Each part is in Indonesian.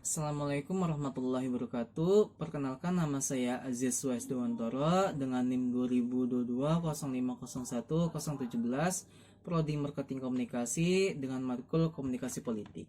Assalamualaikum warahmatullahi wabarakatuh. Perkenalkan, nama saya Aziz Wais Dewantoro dengan NIM 2022 Prodi Marketing Komunikasi dengan matkul Komunikasi Politik.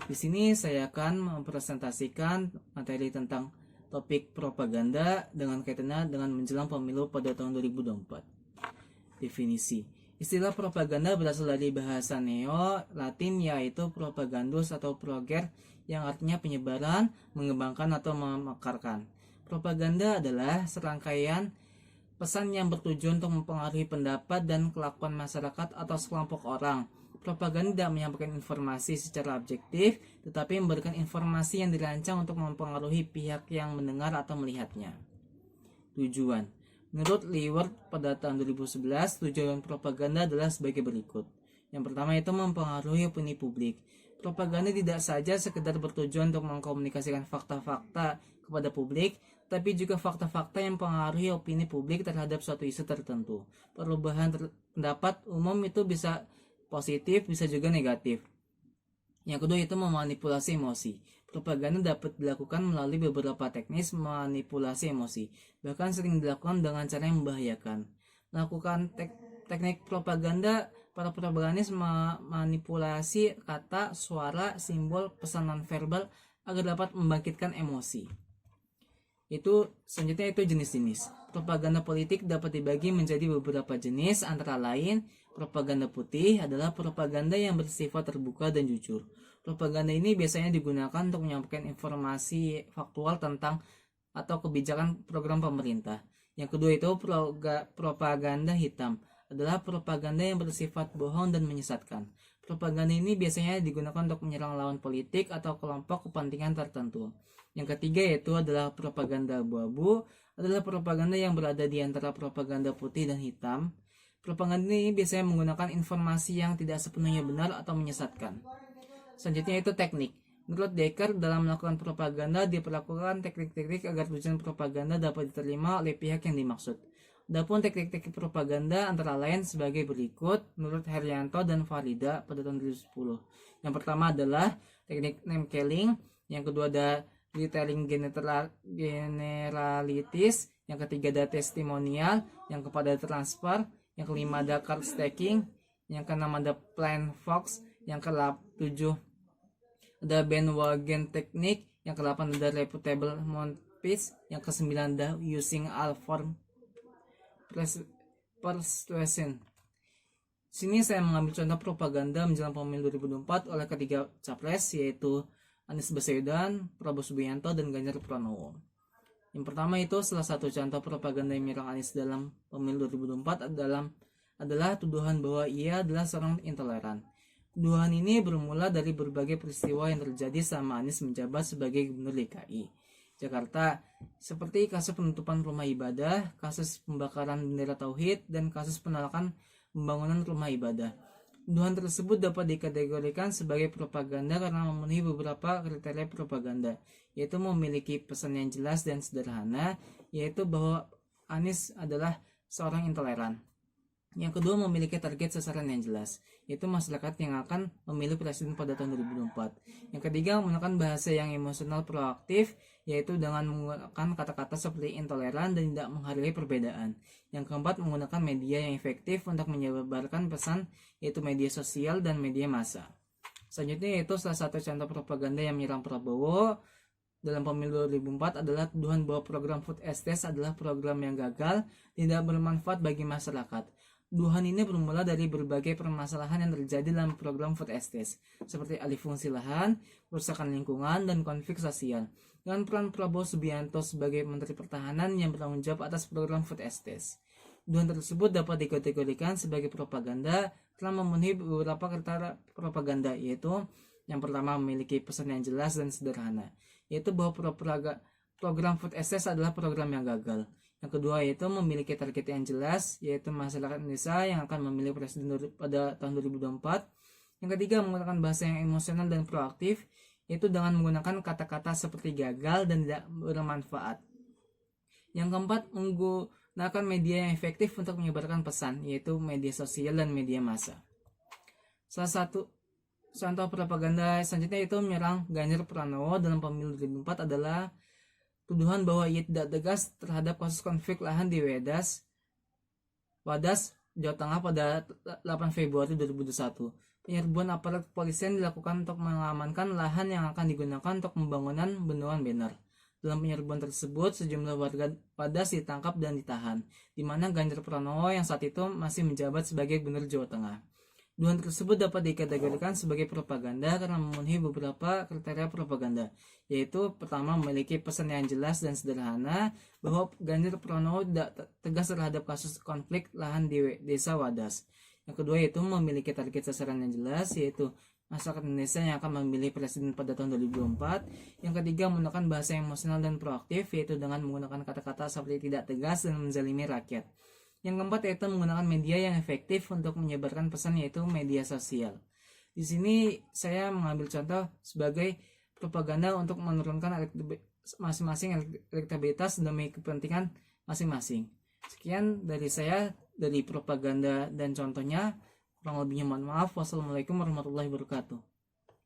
Di sini saya akan mempresentasikan materi tentang topik propaganda dengan kaitannya dengan menjelang pemilu pada tahun 2024. Definisi. Istilah propaganda berasal dari bahasa Neo-Latin yaitu propagandus atau proger yang artinya penyebaran, mengembangkan atau memakarkan. Propaganda adalah serangkaian pesan yang bertujuan untuk mempengaruhi pendapat dan kelakuan masyarakat atau sekelompok orang. Propaganda tidak menyampaikan informasi secara objektif, tetapi memberikan informasi yang dirancang untuk mempengaruhi pihak yang mendengar atau melihatnya. Tujuan. Menurut Leeward pada tahun 2011, tujuan propaganda adalah sebagai berikut. Yang pertama itu mempengaruhi opini publik. Propaganda tidak saja sekedar bertujuan untuk mengkomunikasikan fakta-fakta kepada publik, tapi juga fakta-fakta yang mempengaruhi opini publik terhadap suatu isu tertentu. Perubahan pendapat umum itu bisa positif, bisa juga negatif. Yang kedua itu memanipulasi emosi. Propaganda dapat dilakukan melalui beberapa teknis manipulasi emosi, bahkan sering dilakukan dengan cara yang membahayakan. Melakukan teknik propaganda, para propagandis memanipulasi kata, suara, simbol, pesan nonverbal agar dapat membangkitkan emosi. Selanjutnya itu jenis-jenis. Propaganda politik dapat dibagi menjadi beberapa jenis, antara lain propaganda putih adalah propaganda yang bersifat terbuka dan jujur. Propaganda ini biasanya digunakan untuk menyampaikan informasi faktual tentang atau kebijakan program pemerintah. Yang kedua itu propaganda hitam adalah propaganda yang bersifat bohong dan menyesatkan. Propaganda ini biasanya digunakan untuk menyerang lawan politik atau kelompok kepentingan tertentu. Yang ketiga yaitu adalah propaganda abu-abu, adalah propaganda yang berada di antara propaganda putih dan hitam. Propaganda ini biasanya menggunakan informasi yang tidak sepenuhnya benar atau menyesatkan. Selanjutnya itu teknik. Menurut Decker, dalam melakukan propaganda diperlakukan teknik-teknik agar tujuan propaganda dapat diterima oleh pihak yang dimaksud. Adapun teknik-teknik propaganda antara lain sebagai berikut menurut Herianto dan Farida pada tahun 2010. Yang pertama adalah teknik name calling, yang kedua ada retelling generalitis, yang ketiga ada testimonial, yang keempat ada transfer, yang kelima ada card stacking, yang keenam ada plain fox, yang ke-7 ada bandwagon teknik, yang ke-8 ada reputable mouthpiece, yang ke-9 ada using all form persuasion. Sini saya mengambil contoh propaganda menjelang pemilu 2024 oleh ketiga capres yaitu Anies Baswedan, Prabowo Subianto, dan Ganjar Pranowo. Yang pertama itu salah satu contoh propaganda yang menyerang Anies dalam pemilu 2024 adalah tuduhan bahwa ia adalah seorang intoleran. Tuduhan ini bermula dari berbagai peristiwa yang terjadi selama Anies menjabat sebagai Gubernur DKI Jakarta, seperti kasus penutupan rumah ibadah, kasus pembakaran bendera tauhid, dan kasus penolakan pembangunan rumah ibadah. Tuduhan tersebut dapat dikategorikan sebagai propaganda karena memenuhi beberapa kriteria propaganda, yaitu memiliki pesan yang jelas dan sederhana, yaitu bahwa Anies adalah seorang intoleran. Yang kedua, memiliki target sasaran yang jelas, yaitu masyarakat yang akan memilih presiden pada tahun 2024. Yang ketiga, menggunakan bahasa yang emosional proaktif, yaitu dengan menggunakan kata-kata seperti intoleran dan tidak menghargai perbedaan. Yang keempat, menggunakan media yang efektif untuk menyebarkan pesan, yaitu media sosial dan media massa. Selanjutnya yaitu salah satu contoh propaganda yang menyerang Prabowo dalam pemilu 2004 adalah tuduhan bahwa program food estate adalah program yang gagal, tidak bermanfaat bagi masyarakat. Tuduhan ini bermula dari berbagai permasalahan yang terjadi dalam program food estate, seperti alih fungsi lahan, kerusakan lingkungan, dan konflik sosial. Dengan peran Prabowo Subianto sebagai Menteri Pertahanan yang bertanggung jawab atas program food estate. Tuduhan tersebut dapat dikategorikan sebagai propaganda telah memenuhi beberapa kriteria propaganda, yaitu yang pertama memiliki pesan yang jelas dan sederhana, yaitu bahwa program food estate adalah program yang gagal. Yang kedua yaitu memiliki target yang jelas, yaitu masyarakat Indonesia yang akan memilih presiden pada tahun 2024. Yang ketiga, menggunakan bahasa yang emosional dan proaktif, yaitu dengan menggunakan kata-kata seperti gagal dan tidak bermanfaat. Yang keempat, menggunakan media yang efektif untuk menyebarkan pesan, yaitu media sosial dan media massa. Salah satu Contoh propaganda selanjutnya itu menyerang Ganjar Pranowo dalam pemilu 2004 adalah tuduhan bahwa ia tidak tegas terhadap kasus konflik lahan di Wadas, Jawa Tengah pada 8 Februari 2021. Penyerbuan aparat kepolisian dilakukan untuk mengamankan lahan yang akan digunakan untuk pembangunan bendungan Bener. Dalam penyerbuan tersebut, sejumlah warga Wadas ditangkap dan ditahan, di mana Ganjar Pranowo yang saat itu masih menjabat sebagai Gubernur Jawa Tengah. Tuduhan tersebut dapat dikategorikan sebagai propaganda karena memenuhi beberapa kriteria propaganda, yaitu pertama memiliki pesan yang jelas dan sederhana bahwa Ganjar Pranowo tidak tegas terhadap kasus konflik lahan di desa Wadas. Yang kedua yaitu memiliki target sasaran yang jelas, yaitu masyarakat Indonesia yang akan memilih presiden pada tahun 2024. Yang ketiga menggunakan bahasa yang emosional dan proaktif, yaitu dengan menggunakan kata-kata seperti tidak tegas dan menzalimi rakyat. Yang keempat yaitu menggunakan media yang efektif untuk menyebarkan pesan, yaitu media sosial. Di sini saya mengambil contoh sebagai propaganda untuk menurunkan masing-masing elektabilitas demi kepentingan masing-masing. Sekian dari saya dari propaganda dan contohnya. Kurang lebihnya mohon maaf. Wassalamualaikum warahmatullahi wabarakatuh.